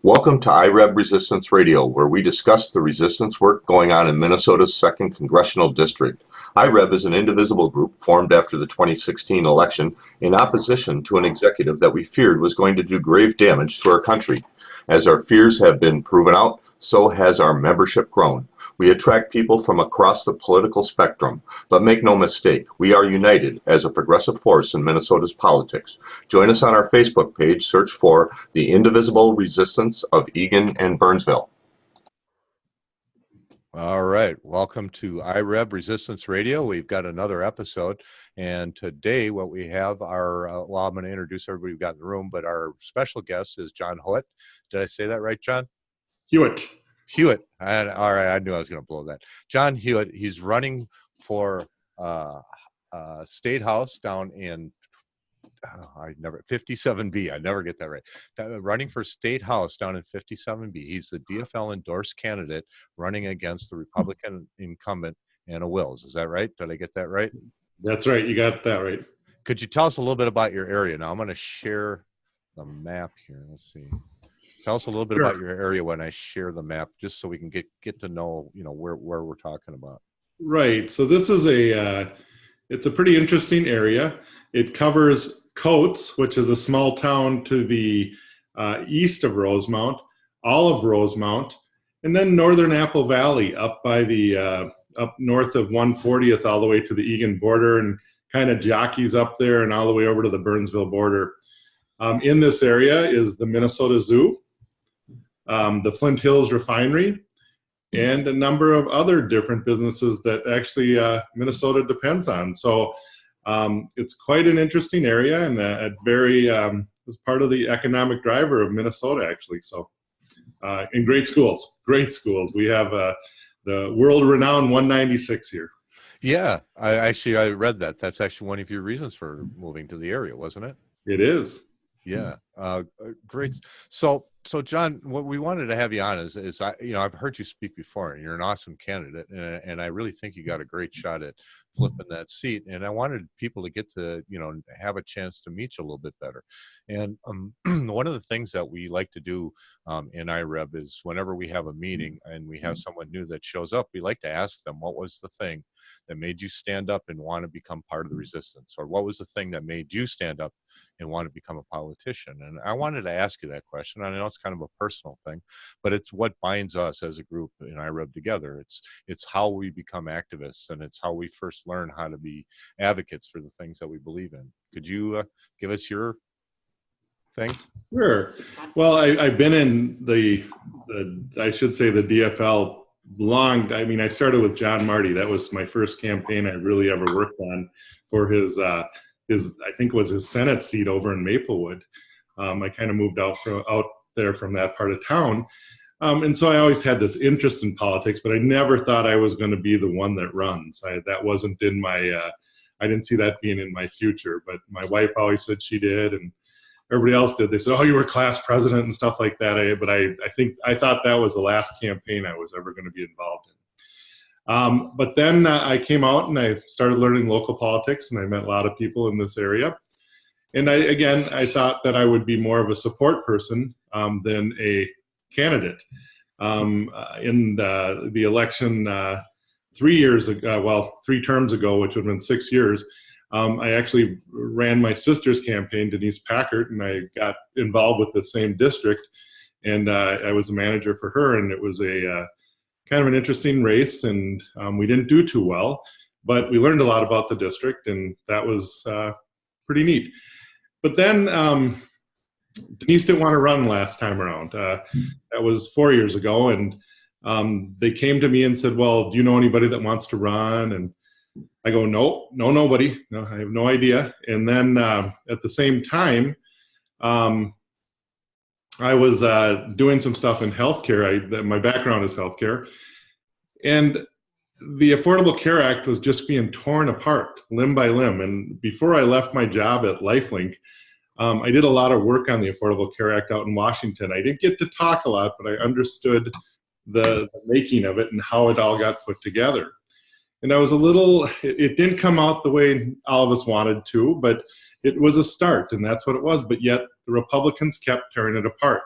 Welcome to IReb Resistance Radio, where we discuss the resistance work going on in Minnesota's 2nd Congressional District. IReb is an indivisible group formed after the 2016 election in opposition to an executive that we feared was going to do grave damage to our country. As our fears have been proven out, so has our membership grown. We attract people from across the political spectrum, but make no mistake, we are united as a progressive force in Minnesota's politics. Join us on our Facebook page, search for the Indivisible Resistance of Eagan and Burnsville. All right, welcome to IReb Resistance Radio. We've got another episode, and today what we have well, I'm going to introduce everybody we've got in the room, but our special guest is John Huot. Did I say that right, John? Huot. All right, I knew I was going to blow that. John Huot, he's running for State House down in 57B. I never get that right. Running for State House down in 57B. He's the DFL endorsed candidate running against the Republican incumbent, Anna Wills. Is that right? Did I get that right? That's right. You got that right. Could you tell us a little bit about your area? Now I'm going to share the map here. Let's see. Tell us a little bit about your area when I share the map, just so we can get to know, where we're talking about. Right. So this is it's a pretty interesting area. It covers Coates, which is a small town to the east of Rosemount, all of Rosemount, and then northern Apple Valley up by the up north of 140th all the way to the Eagan border, and kind of jockeys up there and all the way over to the Burnsville border. In this area is the Minnesota Zoo, the Flint Hills Refinery, and a number of other different businesses that actually Minnesota depends on. So it's quite an interesting area, and it's part of the economic driver of Minnesota, actually. So, and great schools. We have the world-renowned 196 here. Yeah, I read that. That's actually one of your reasons for moving to the area, wasn't it? It is. Yeah, great. So John, what we wanted to have you on is I've heard you speak before, and you're an awesome candidate, and I really think you got a great shot at flipping that seat. And I wanted people to get to have a chance to meet you a little bit better. And one of the things that we like to do in IReb is whenever we have a meeting and we have someone new that shows up, we like to ask them, what was the thing that made you stand up and want to become part of the resistance, or what was the thing that made you stand up and want to become a politician? And I wanted to ask you that question. I know it's kind of a personal thing, but it's what binds us as a group in IReb together. It's how we become activists, and it's how we first learn how to be advocates for the things that we believe in. Could you give us your thing? Sure. Well, I've been in the DFL long. I mean, I started with John Marty. That was my first campaign I really ever worked on for his I think it was his Senate seat over in Maplewood. I kind of moved out there from that part of town. And so I always had this interest in politics, but I never thought I was going to be the one that runs. That wasn't in my, I didn't see that being in my future, but my wife always said she did, and everybody else did. They said, oh, you were class president and stuff like that. I thought that was the last campaign I was ever going to be involved in. But then I came out and I started learning local politics, and I met a lot of people in this area. And I thought that I would be more of a support person than a candidate. In the election 3 terms ago, which would have been 6 years, I actually ran my sister's campaign, Denise Packard, and I got involved with the same district, and I was a manager for her, and it was a kind of an interesting race, and we didn't do too well, but we learned a lot about the district, and that was pretty neat. But then Denise didn't want to run last time around. That was 4 years ago, and they came to me and said, well, do you know anybody that wants to run? And I go, no, nobody. No, I have no idea. And then at the same time, I was doing some stuff in healthcare. My background is healthcare. And the Affordable Care Act was just being torn apart limb by limb. And before I left my job at LifeLink, I did a lot of work on the Affordable Care Act out in Washington. I didn't get to talk a lot, but I understood the making of it and how it all got put together. And I was it didn't come out the way all of us wanted to, but it was a start, and that's what it was. But yet the Republicans kept tearing it apart.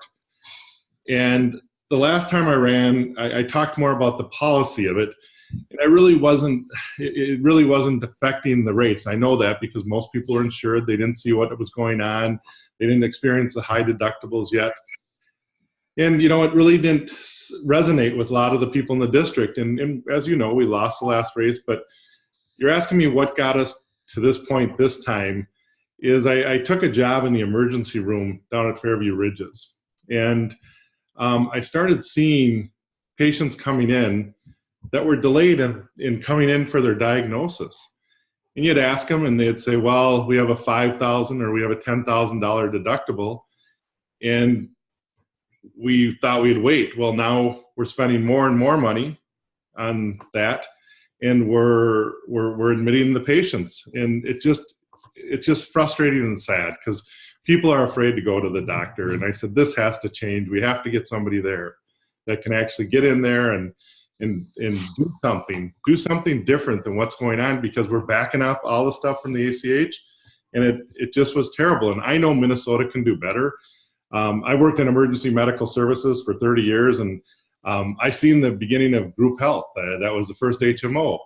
And the last time I ran, I talked more about the policy of it. And it really wasn't affecting the rates. I know that because most people are insured. They didn't see what was going on. They didn't experience the high deductibles yet. And, you know, it really didn't resonate with a lot of the people in the district. And as you know, we lost the last race. But you're asking me what got us to this point this time is I took a job in the emergency room down at Fairview Ridges. And I started seeing patients coming in that were delayed in coming in for their diagnosis. And you'd ask them and they'd say, well, we have a $5,000 or we have a $10,000 deductible. And we thought we'd wait. Well, now we're spending more and more money on that. And we're admitting the patients. And it's just frustrating and sad because people are afraid to go to the doctor. And I said, this has to change. We have to get somebody there that can actually get in there and do something different than what's going on, because we're backing up all the stuff from the ACH, and it just was terrible. And I know Minnesota can do better. I worked in emergency medical services for 30 years, and I seen the beginning of group health. That was the first HMO,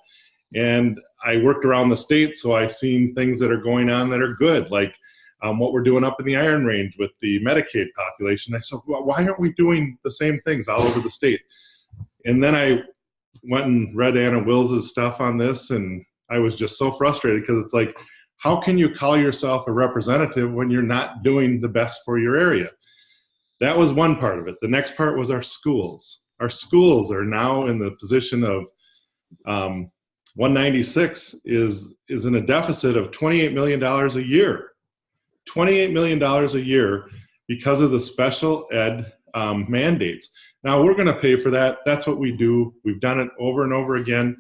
and I worked around the state, so I seen things that are going on that are good, like what we're doing up in the Iron Range with the Medicaid population. I said, well, why aren't we doing the same things all over the state? And then I went and read Anna Wills's stuff on this, and I was just so frustrated because it's like, how can you call yourself a representative when you're not doing the best for your area? That was one part of it. The next part was our schools. Our schools are now in the position of 196 is in a deficit of $28 million a year. $28 million a year because of the special ed mandates. Now, we're going to pay for that. That's what we do. We've done it over and over again.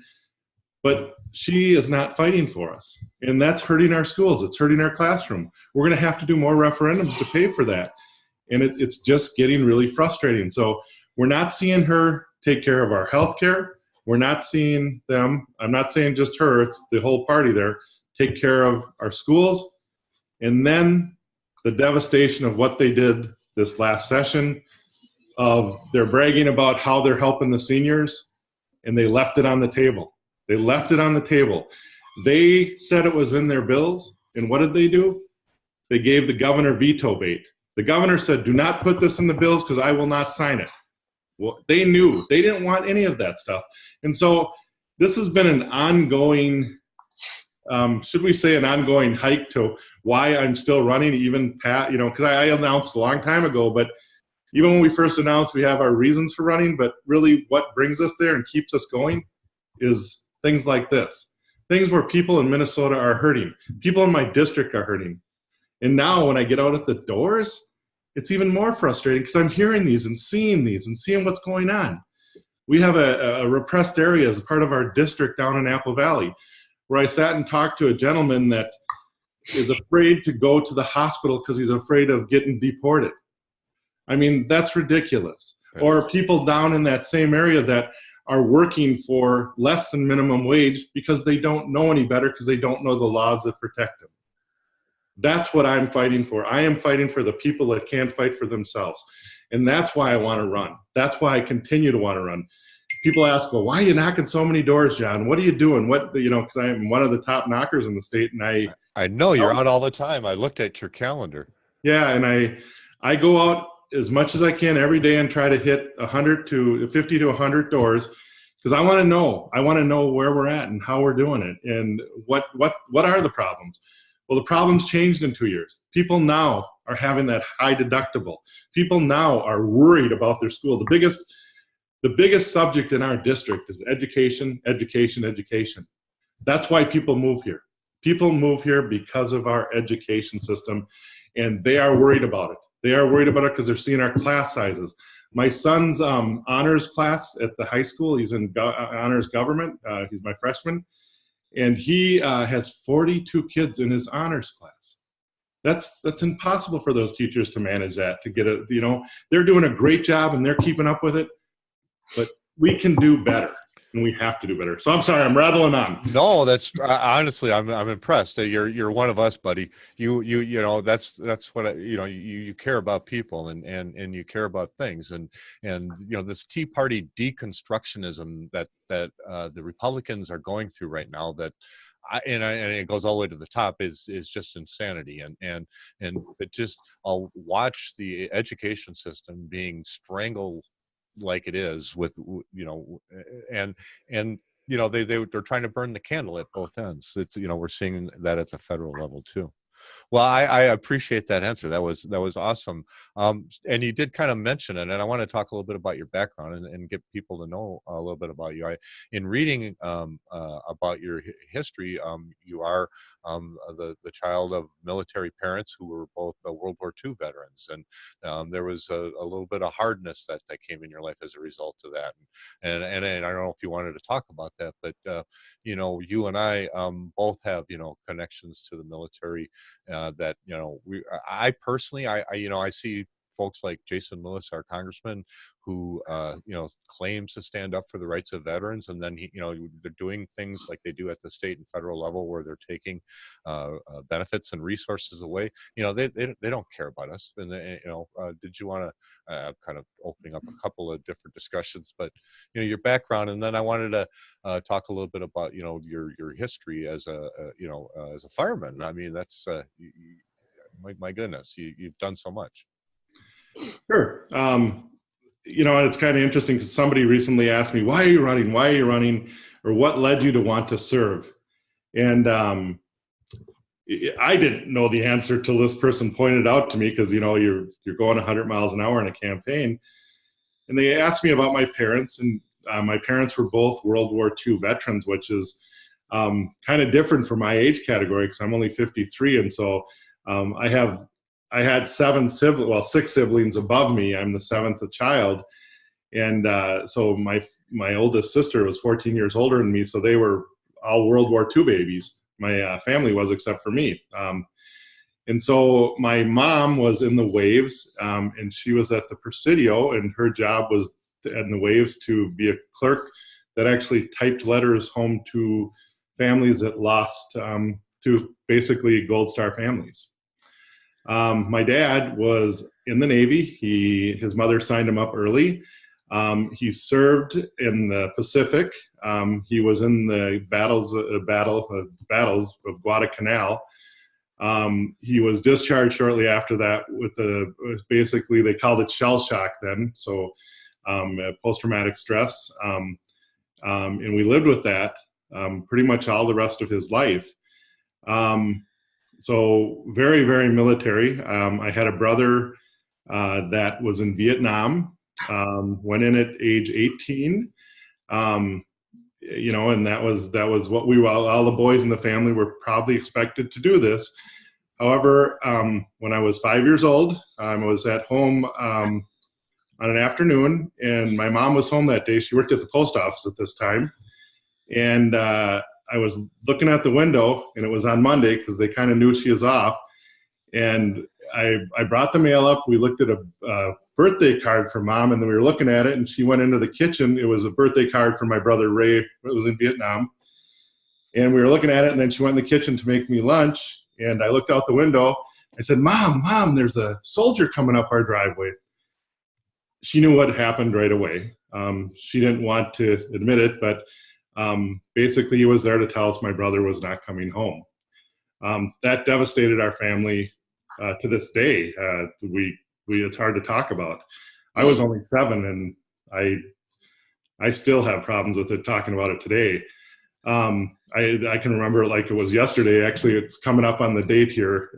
But she is not fighting for us. And that's hurting our schools. It's hurting our classroom. We're going to have to do more referendums to pay for that. And it's just getting really frustrating. So we're not seeing her take care of our health care. We're not seeing them, I'm not saying just her, it's the whole party there, take care of our schools. And then the devastation of what they did this last session, of they're bragging about how they're helping the seniors, and they left it on the table. They left it on the table. They said it was in their bills, and what did they do? They gave the governor veto bait. The governor said, do not put this in the bills because I will not sign it. Well, they knew. They didn't want any of that stuff. And so this has been an ongoing, should we say an ongoing hike to why I'm still running, even because I announced a long time ago, but even when we first announced, we have our reasons for running, but really what brings us there and keeps us going is things like this. Things where people in Minnesota are hurting. People in my district are hurting. And now when I get out at the doors, it's even more frustrating because I'm hearing these and seeing what's going on. We have a repressed area as a part of our district down in Apple Valley, where I sat and talked to a gentleman that is afraid to go to the hospital because he's afraid of getting deported. I mean, that's ridiculous. Or people down in that same area that are working for less than minimum wage because they don't know any better, because they don't know the laws that protect them. That's what I'm fighting for. I am fighting for the people that can't fight for themselves. And that's why I want to run. That's why I continue to want to run. People ask, well, why are you knocking so many doors, John? What are you doing? Because I am one of the top knockers in the state. And I know you're out all the time. I looked at your calendar. Yeah, and I go out as much as I can every day and try to hit 50 to 100 doors, because I want to know. I want to know where we're at and how we're doing it, and what are the problems. Well, the problems changed in 2 years. People now are having that high deductible. People now are worried about their school. The biggest subject in our district is education, education, education. That's why people move here. People move here because of our education system, and they are worried about it. They are worried about it because they're seeing our class sizes. My son's honors class at the high school, he's in honors government. He's my freshman. And he has 42 kids in his honors class. That's impossible for those teachers to manage that, to get it. They're doing a great job and they're keeping up with it, but we can do better. and we have to do better. So I'm sorry, I'm rattling on. No, that's honestly, I'm impressed. You're one of us, buddy. You know, that's what you care about people, and you care about things, and this Tea Party deconstructionism that the Republicans are going through right now, that and it goes all the way to the top, is just insanity, and it just, I'll watch the education system being strangled like it is, with and they're trying to burn the candle at both ends. It's, we're seeing that at the federal level too. Well, I appreciate that answer. That was awesome. And you did kind of mention it, and I want to talk a little bit about your background, and get people to know a little bit about you. In reading about your history, you are the child of military parents who were both World War II veterans, and there was a little bit of hardness that came in your life as a result of that. And I don't know if you wanted to talk about that, but you and I both have connections to the military. That I personally, I see folks like Jason Lewis, our congressman, who claims to stand up for the rights of veterans, and then they're doing things like they do at the state and federal level, where they're taking benefits and resources away. They don't care about us. And did you want to kind of opening up a couple of different discussions, but your background, and then I wanted to talk a little bit about your history as as a fireman. I mean, that's my goodness, you've done so much. Sure. And it's kind of interesting, because somebody recently asked me, why are you running? Why are you running? Or what led you to want to serve? And I didn't know the answer till this person pointed out to me, because, you're going 100 miles an hour in a campaign. And they asked me about my parents, and my parents were both World War II veterans, which is kind of different for my age category, because I'm only 53. And so I had six siblings above me. I'm the seventh child. And so my oldest sister was 14 years older than me. So they were all World War II babies. My family was, except for me. And so my mom was in the Waves, and she was at the Presidio, and her job was in the Waves to be a clerk that actually typed letters home to families that lost, to basically Gold Star families. My dad was in the Navy. His mother signed him up early. He served in the Pacific. He was in the battles of Guadalcanal. He was discharged shortly after that with basically they called it shell shock then, so post-traumatic stress. And we lived with that pretty much all the rest of his life. So very, very military. I had a brother that was in Vietnam, went in at age 18. And that was what we were, all the boys in the family were probably expected to do this. However, when I was 5 years old, I was at home on an afternoon, and my mom was home that day. She worked at the post office at this time. And I was looking at the window, and it was on Monday, because they kind of knew she was off. And I brought the mail up. We looked at a birthday card for Mom, and then we were looking at it, and she went into the kitchen. It was a birthday card for my brother Ray. It was in Vietnam. And we were looking at it, and then she went in the kitchen to make me lunch. And I looked out the window. I said, Mom, there's a soldier coming up our driveway. She knew what happened right away. She didn't want to admit it, but basically he was there to tell us my brother was not coming home. That devastated our family to this day. It's hard to talk about. I was only 7, and I still have problems with it, talking about it today. I can remember it like it was yesterday. Actually, it's coming up on the date here.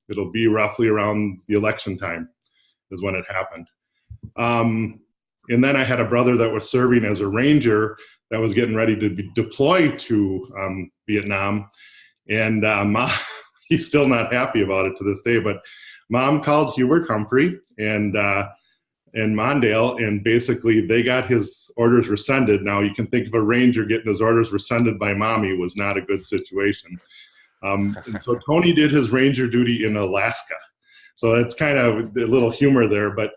It'll be roughly around the election time is when it happened. And then I had a brother that was serving as a ranger that was getting ready to be deployed to Vietnam. And he's still not happy about it to this day. But Mom called Hubert Humphrey and Mondale, and basically they got his orders rescinded. Now you can think of a ranger getting his orders rescinded by Mommy was not a good situation. And so Tony did his ranger duty in Alaska. So it's kind of a little humor there. But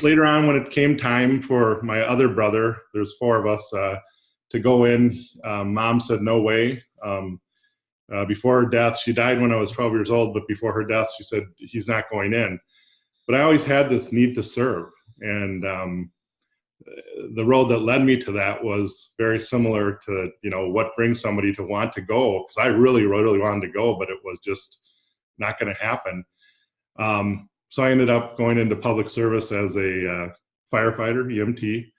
later on, when it came time for my other brother, there's 4 of us, to go in, Mom said, no way. Before her death, she died when I was 12 years old, but before her death, she said, he's not going in. But I always had this need to serve. And the road that led me to that was very similar to, what brings somebody to want to go. Because I really, really wanted to go, but it was just not going to happen. So I ended up going into public service as a firefighter, EMT.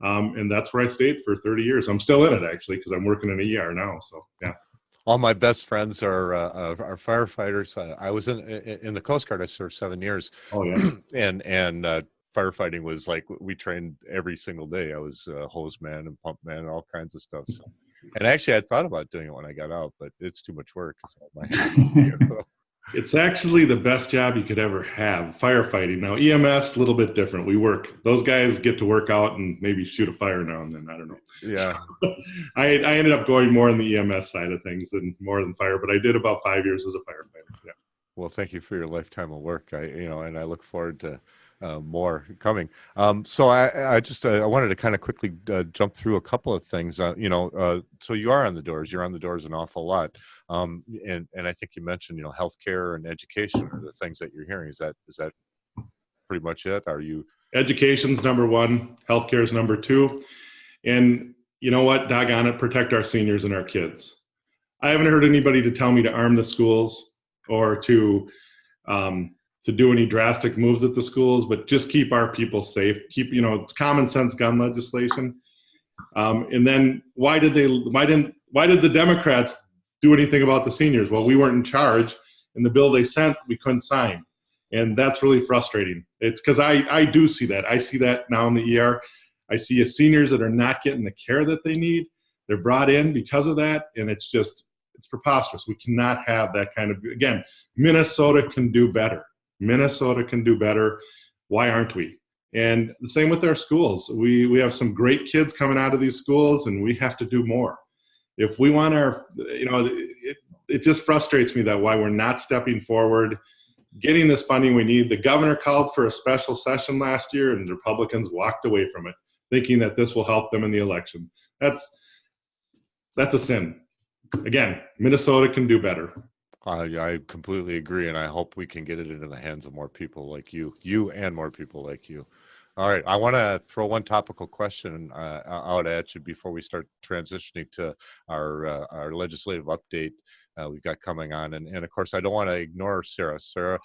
And that's where I stayed for 30 years. I'm still in it, actually, because I'm working in a ER now. So, yeah. All my best friends are firefighters. I was in the Coast Guard. I served 7 years. Oh, yeah. and firefighting was like, we trained every single day. I was a hose man and pump man and all kinds of stuff. So, and actually, I thought about doing it when I got out, but it's too much work. So my It's actually the best job you could ever have, firefighting. Now, EMS, a little bit different. Those guys get to work out and maybe shoot a fire now and then. I don't know. Yeah. So, I ended up going more on the EMS side of things than more than fire, but I did about 5 years as a firefighter. Yeah. Well, thank you for your lifetime of work. And I look forward to more coming. So I wanted to kind of quickly jump through a couple of things. So you are on the doors. You're on the doors an awful lot. And I think you mentioned, healthcare and education are the things that you're hearing. Is that pretty much it? Are you? Education's number 1, healthcare is number 2. And you know what? Doggone it, protect our seniors and our kids. I haven't heard anybody to tell me to arm the schools or to do any drastic moves at the schools, but just keep our people safe. Keep, common sense gun legislation. And then why did the Democrats do anything about the seniors? Well, we weren't in charge, and the bill they sent, we couldn't sign. And that's really frustrating. It's because I do see that. I see that now in the ER. I see seniors that are not getting the care that they need. They're brought in because of that, and it's preposterous. We cannot have that kind of, again, Minnesota can do better. Minnesota can do better. Why aren't we? And the same with our schools. We have some great kids coming out of these schools, and we have to do more. If we want it just frustrates me that why we're not stepping forward, getting this funding we need. The governor called for a special session last year, and the Republicans walked away from it, thinking that this will help them in the election. That's a sin. Again, Minnesota can do better. I completely agree, and I hope we can get it into the hands of more people like you and more people like you. All right, I want to throw one topical question out at you before we start transitioning to our legislative update we've got coming on. And of course, I don't want to ignore Sarah. Sarah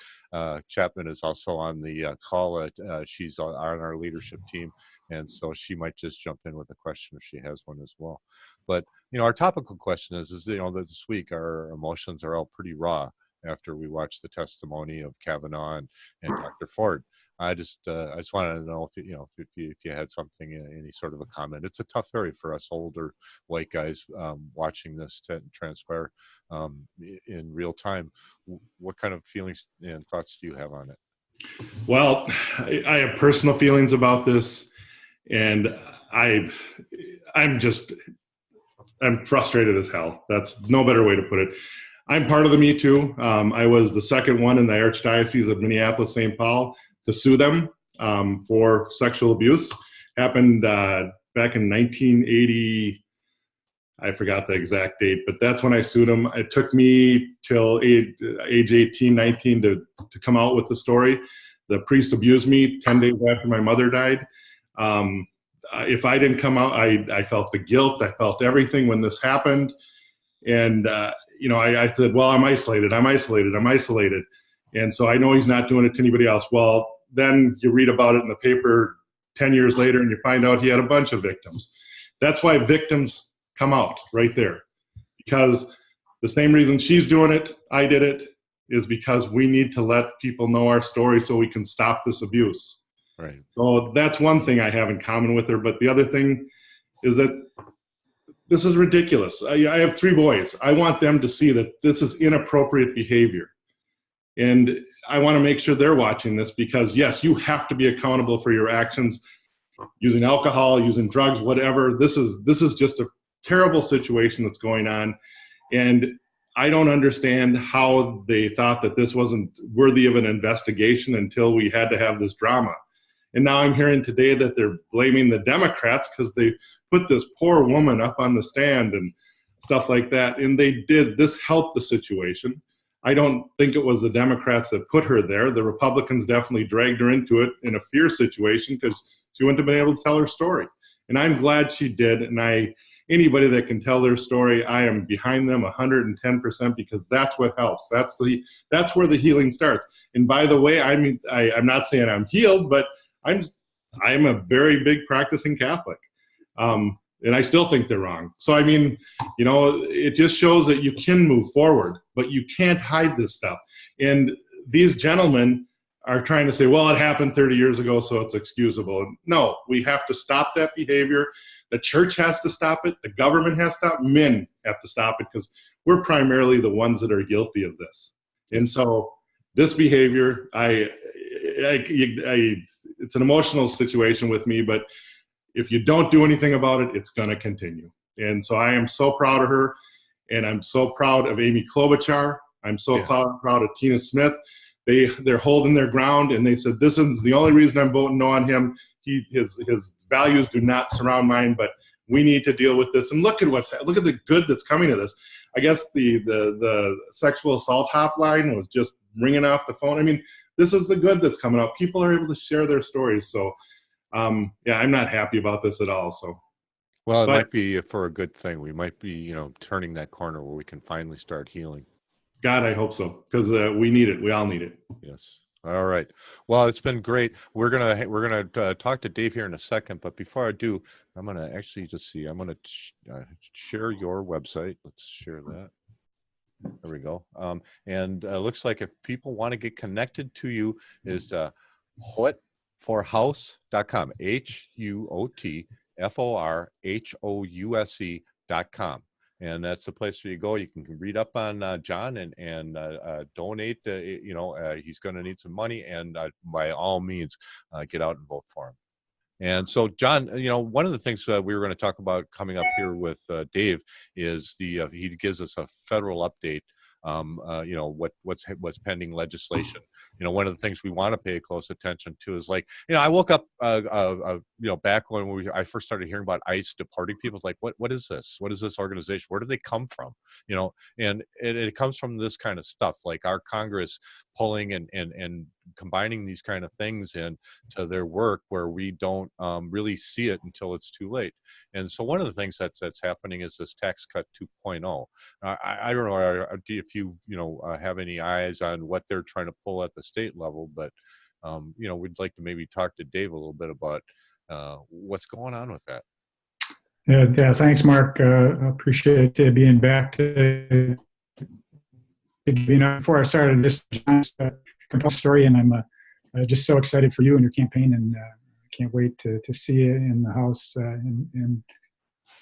Chapman is also on the call. She's on our leadership team, and so she might just jump in with a question if she has one as well. But our topical question is that this week our emotions are all pretty raw after we watched the testimony of Kavanaugh and Dr. Ford. I just wanted to know if you had something, any sort of a comment. It's a tough area for us older white guys watching this transpire in real time. What kind of feelings and thoughts do you have on it? Well, I have personal feelings about this, and I'm frustrated as hell. That's no better way to put it. I'm part of the Me Too. I was the second one in the Archdiocese of Minneapolis-St. Paul to sue them for sexual abuse. Happened back in 1980. I forgot the exact date, but that's when I sued them. It took me till age 18, 19 to come out with the story. The priest abused me 10 days after my mother died. If I didn't come out, I felt the guilt. I felt everything when this happened. And, I said, well, I'm isolated. And so I know he's not doing it to anybody else. Well, then you read about it in the paper 10 years later and you find out he had a bunch of victims. That's why victims come out right there. Because the same reason she's doing it, I did it, is because we need to let people know our story so we can stop this abuse. Right. So that's one thing I have in common with her. But the other thing is that this is ridiculous. I have 3 boys. I want them to see that this is inappropriate behavior. And I want to make sure they're watching this because, yes, you have to be accountable for your actions, using alcohol, using drugs, whatever. This is just a terrible situation that's going on. And I don't understand how they thought that this wasn't worthy of an investigation until we had to have this drama. And now I'm hearing today that they're blaming the Democrats because they put this poor woman up on the stand and stuff like that. And this helped the situation. I don't think it was the Democrats that put her there. The Republicans definitely dragged her into it in a fear situation because she wouldn't have been able to tell her story. And I'm glad she did. And anybody that can tell their story, I am behind them 110% because that's what helps. That's where the healing starts. And by the way, I'm not saying I'm healed, but I'm a very big practicing Catholic. And I still think they're wrong. So, I mean, it just shows that you can move forward, but you can't hide this stuff. And these gentlemen are trying to say, well, it happened 30 years ago, so it's excusable. No, we have to stop that behavior. The church has to stop it. The government has to stop. Men have to stop it because we're primarily the ones that are guilty of this. And so this behavior, it's an emotional situation with me, but if you don't do anything about it, it's going to continue. And so I am so proud of her, and I'm so proud of Amy Klobuchar. I'm so proud of Tina Smith. They're holding their ground, and they said, this is the only reason I'm voting no on him. His values do not surround mine, but we need to deal with this. And look at the good that's coming of this. I guess the sexual assault hotline was just ringing off the phone. I mean, this is the good that's coming up. People are able to share their stories. So, I'm not happy about this at all. So, well, it might be for a good thing. We might be, turning that corner where we can finally start healing. God, I hope so, because we need it. We all need it. Yes. All right. Well, it's been great. We're gonna talk to Dave here in a second, but before I do, I'm gonna actually just see. I'm gonna share your website. Let's share that. There we go. And looks like if people want to get connected to you, is huotforhouse.com. HUOTFORHOUSE.com. And that's the place where you go. You can read up on John and donate. He's going to need some money, and by all means, get out and vote for him. And so, John, one of the things we were going to talk about coming up here with Dave is he gives us a federal update. What's pending legislation. One of the things we want to pay close attention to is I woke up back when I first started hearing about ICE deporting people. It's like, what is this? What is this organization? Where do they come from? And it comes from this kind of stuff, like our Congress pulling and combining these kind of things into their work where we don't really see it until it's too late. And so one of the things that's happening is this tax cut 2.0. I don't know if you have any eyes on what they're trying to pull at the state level, but we'd like to maybe talk to Dave a little bit about what's going on with that. Yeah, thanks, Mark. I appreciate being back to before I started this compelling story, and I'm just so excited for you and your campaign, and can't wait to see you in the House in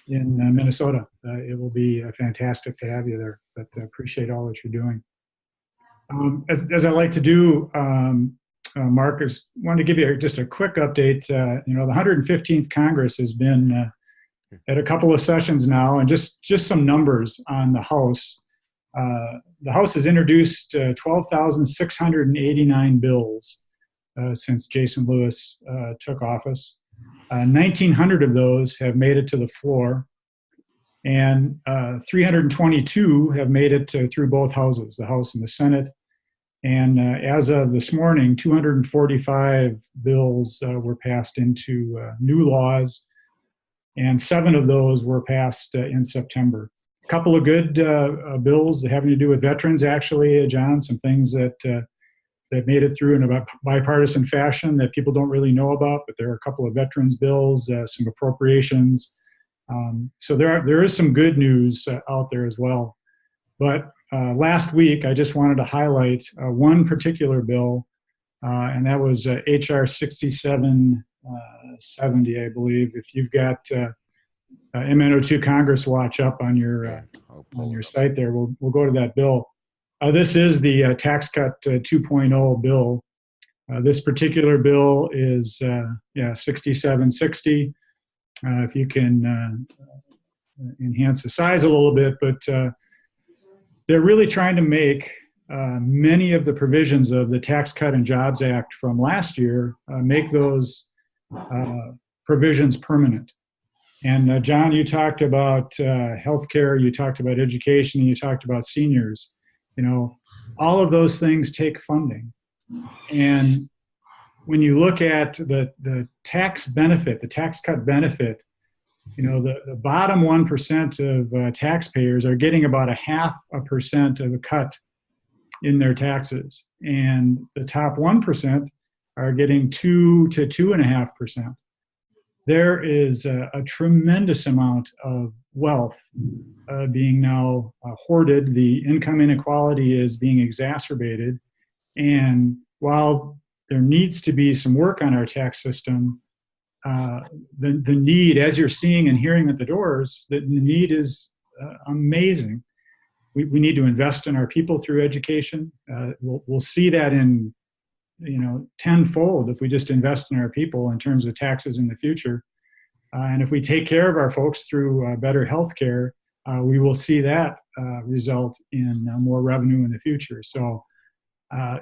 Minnesota. It will be fantastic to have you there, but I appreciate all that you're doing. As I like to do, Mark, I wanted to give you just a quick update. The 115th Congress has been at a couple of sessions now, and just some numbers on the House. The House has introduced 12,689 bills since Jason Lewis took office. 1,900 of those have made it to the floor, and 322 have made it through both houses, the House and the Senate. And as of this morning, 245 bills were passed into new laws, and 7 of those were passed in September. A couple of good bills having to do with veterans, actually, John, some things that made it through in a bipartisan fashion that people don't really know about, but there are a couple of veterans bills, some appropriations. So there is some good news out there as well. But last week, I just wanted to highlight one particular bill, and that was H.R. 6770, I believe. If you've got MN02 Congress Watch up on your site there, we'll go to that bill. This is the Tax Cut 2.0 bill. This particular bill is 6760. If you can enhance the size a little bit, but they're really trying to make many of the provisions of the Tax Cut and Jobs Act from last year make those provisions permanent. And John, you talked about healthcare, you talked about education, and you talked about seniors. You know, all of those things take funding. And when you look at the tax benefit, the tax cut benefit, you know, the bottom 1% of taxpayers are getting about 0.5% of a cut in their taxes. And the top 1% are getting 2 to 2.5%. There is a tremendous amount of wealth being now hoarded. The income inequality is being exacerbated. And while there needs to be some work on our tax system, the need, as you're seeing and hearing at the doors, the need is amazing. We need to invest in our people through education. We'll see that in, you know, tenfold if we just invest in our people in terms of taxes in the future. And if we take care of our folks through better health care, we will see that result in more revenue in the future. So,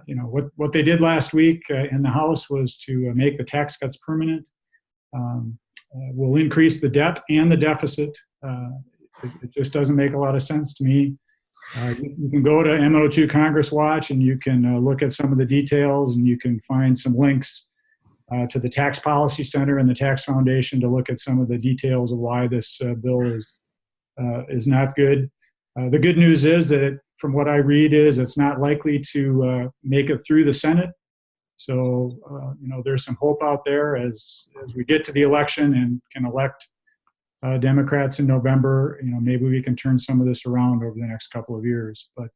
you know, what they did last week in the House was to make the tax cuts permanent. Will increase the debt and the deficit. It just doesn't make a lot of sense to me. You can go to MO2 Congress Watch and you can look at some of the details, and you can find some links to the Tax Policy Center and the Tax Foundation to look at some of the details of why this bill is not good. The good news is that, from what I read, is it's not likely to make it through the Senate. So, you know, there's some hope out there as we get to the election and can elect Democrats in November. You know, maybe we can turn some of this around over the next couple of years. But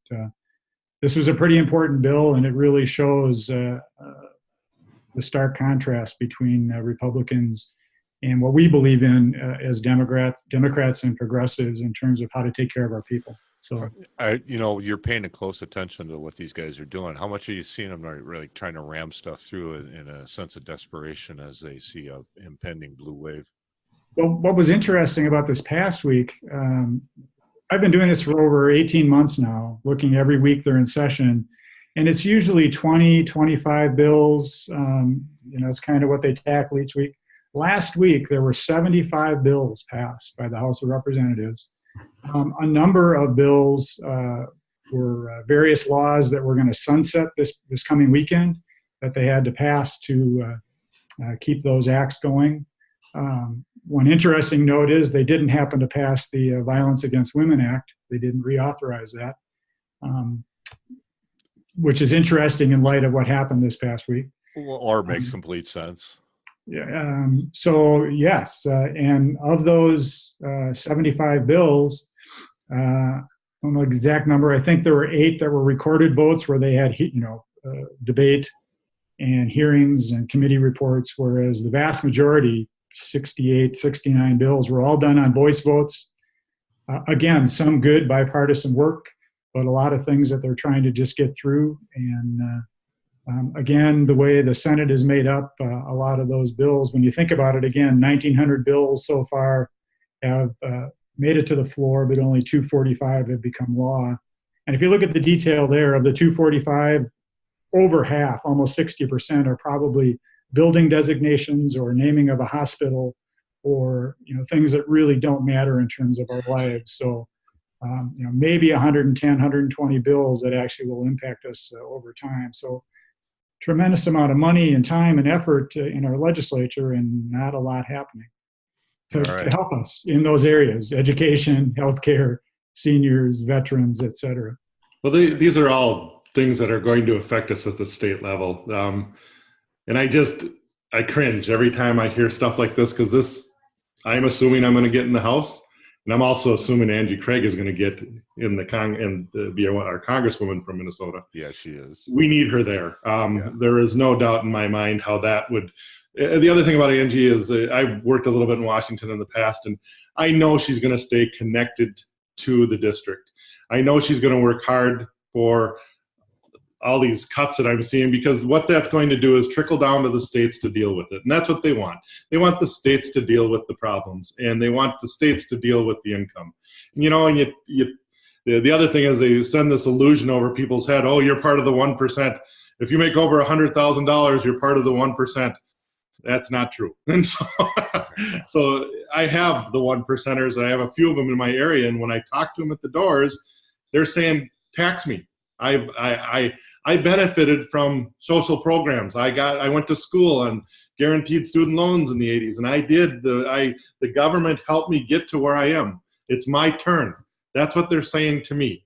this was a pretty important bill, and it really shows the stark contrast between Republicans and what we believe in as Democrats and progressives in terms of how to take care of our people. So, you know, you're paying a close attention to what these guys are doing. How much are you seeing them really trying to ram stuff through in a sense of desperation as they see a impending blue wave? Well, what was interesting about this past week, I've been doing this for over 18 months now, looking every week they're in session, and it's usually 20, 25 bills. You know, it's kind of what they tackle each week. Last week, there were 75 bills passed by the House of Representatives. A number of bills were various laws that were going to sunset this coming weekend that they had to pass to keep those acts going. One interesting note is they didn't happen to pass the Violence Against Women Act. They didn't reauthorize that, which is interesting in light of what happened this past week. Or makes complete sense. Yeah. So yes, and of those 75 bills, I don't know the exact number. I think there were 8 that were recorded votes where they had, you know, debate and hearings and committee reports, whereas the vast majority, 68, 69 bills, were all done on voice votes. Again, some good bipartisan work, but a lot of things that they're trying to just get through. And again, the way the Senate is made up, a lot of those bills, when you think about it, again, 1,900 bills so far have made it to the floor, but only 245 have become law. And if you look at the detail there, of the 245, over half, almost 60%, are probably building designations or naming of a hospital, or, you know, things that really don't matter in terms of our lives. So, you know, maybe 110, 120 bills that actually will impact us over time. So, tremendous amount of money and time and effort in our legislature, and not a lot happening to help us in those areas: education, healthcare, seniors, veterans, et cetera. Well, these are all things that are going to affect us at the state level. And I cringe every time I hear stuff like this, because I'm assuming I'm going to get in the House, and I'm also assuming Angie Craig is going to get in the be our Congresswoman from Minnesota. Yeah, she is. We need her there. There is no doubt in my mind how that would. The other thing about Angie is I've worked a little bit in Washington in the past, and I know she's going to stay connected to the district. I know she's going to work hard for all these cuts that I'm seeing, because what that's going to do is trickle down to the states to deal with it. And that's what they want. They want the states to deal with the problems, and they want the states to deal with the income. You know, and the other thing is they send this illusion over people's head. Oh, you're part of the 1%. If you make over $100,000, you're part of the 1%. That's not true. And so, so I have the 1%ers. I have a few of them in my area. And when I talk to them at the doors, they're saying, tax me. I benefited from social programs. I went to school on guaranteed student loans in the 80s, and the government helped me get to where I am. It's my turn. That's what they're saying to me.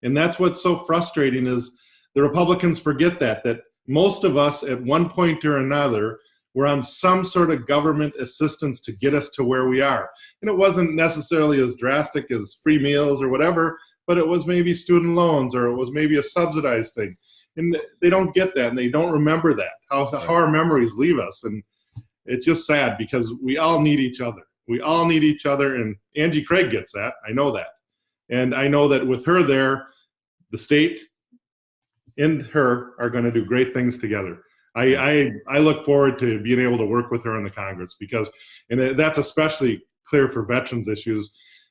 And that's what's so frustrating is the Republicans forget that most of us at one point or another were on some sort of government assistance to get us to where we are. And it wasn't necessarily as drastic as free meals or whatever, but it was maybe student loans, or it was maybe a subsidized thing. And they don't get that, and they don't remember that, how our memories leave us. And it's just sad because we all need each other. We all need each other, and Angie Craig gets that. I know that. And I know that with her there, the state and her are going to do great things together. I look forward to being able to work with her in the Congress and that's especially clear for veterans issues,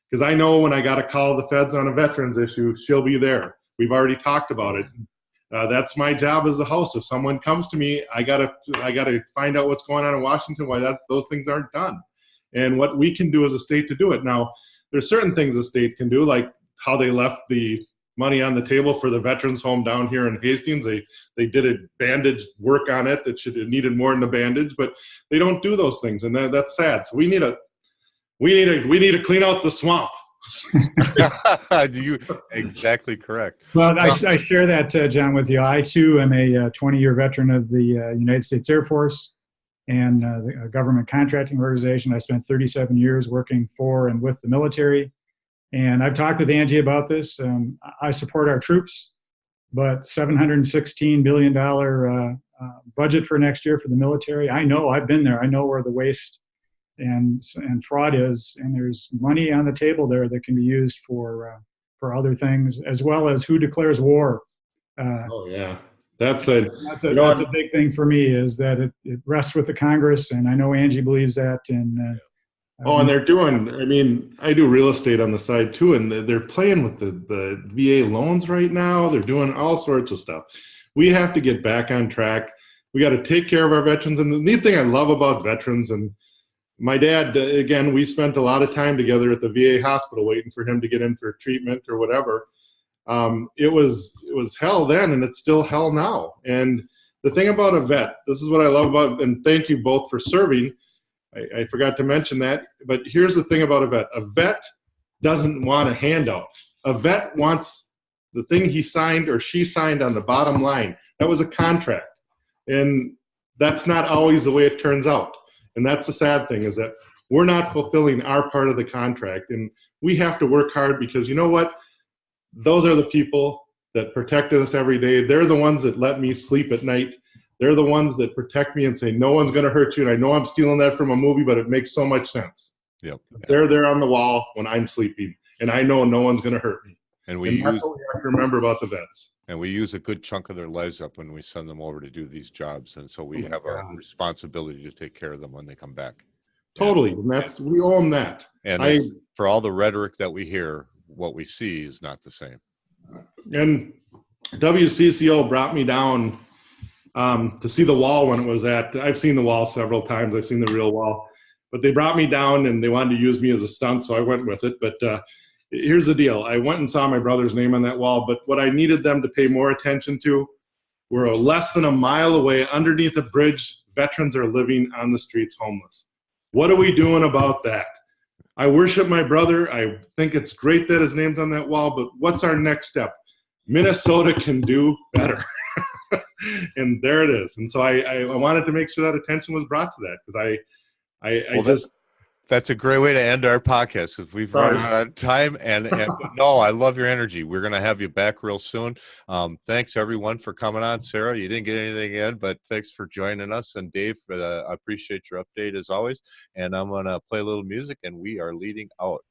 because I know when I got to call the feds on a veterans issue, she'll be there. We've already talked about it. That's my job as the House. If someone comes to me, I gotta find out what's going on in Washington, why those things aren't done, and what we can do as a state to do it. Now, there's certain things the state can do, like how they left the money on the table for the veterans home down here in Hastings. They did a bandage work on it that should have needed more than the bandage, but they don't do those things, and that's sad. So we need to clean out the swamp. You exactly correct. Well, I share that, John, with you. I too am a 20-year veteran of the United States Air Force and the government contracting organization. I spent 37 years working for and with the military. And I've talked with Angie about this. I support our troops, but $716 billion budget for next year for the military. I know, I've been there. I know where the waste and fraud is, and there's money on the table there that can be used for other things, as well as who declares war. Oh yeah, that's a big thing for me, is that it rests with the Congress, and I know Angie believes that. And and they're doing, I mean, I do real estate on the side too, and they're playing with the VA loans right now. They're doing all sorts of stuff. We have to get back on track. We got to take care of our veterans. And the neat thing I love about veterans, and my dad, again, we spent a lot of time together at the VA hospital waiting for him to get in for treatment or whatever. It was hell then, and it's still hell now. And the thing about a vet, this is what I love about, and thank you both for serving. I forgot to mention that, but here's the thing about a vet. A vet doesn't want a handout. A vet wants the thing he signed or she signed on the bottom line. That was a contract. And that's not always the way it turns out. And that's the sad thing, is that we're not fulfilling our part of the contract. And we have to work hard, because you know what? Those are the people that protect us every day. They're the ones that let me sleep at night. They're the ones that protect me and say, no one's going to hurt you. And I know I'm stealing that from a movie, but it makes so much sense. Yep. They're there on the wall when I'm sleeping, and I know no one's going to hurt me. And that's what we have to remember about the vets. And we use a good chunk of their lives up when we send them over to do these jobs. And so we have a responsibility to take care of them when they come back. Totally. And we own that. And for all the rhetoric that we hear, what we see is not the same. And WCCO brought me down to see the wall when it was I've seen the wall several times. I've seen the real wall. But they brought me down, and they wanted to use me as a stunt, so I went with it. But here's the deal. I went and saw my brother's name on that wall, but what I needed them to pay more attention to were less than a mile away, underneath a bridge, veterans are living on the streets homeless. What are we doing about that? I worship my brother. I think it's great that his name's on that wall, but what's our next step? Minnesota can do better. And there it is. And so I wanted to make sure that attention was brought to that, because that's a great way to end our podcast, because we've run out of time. And no, I love your energy. We're going to have you back real soon. Thanks everyone for coming on. Sarah, you didn't get anything in, but thanks for joining us. And Dave, I appreciate your update as always. And I'm going to play a little music, and we are leading out.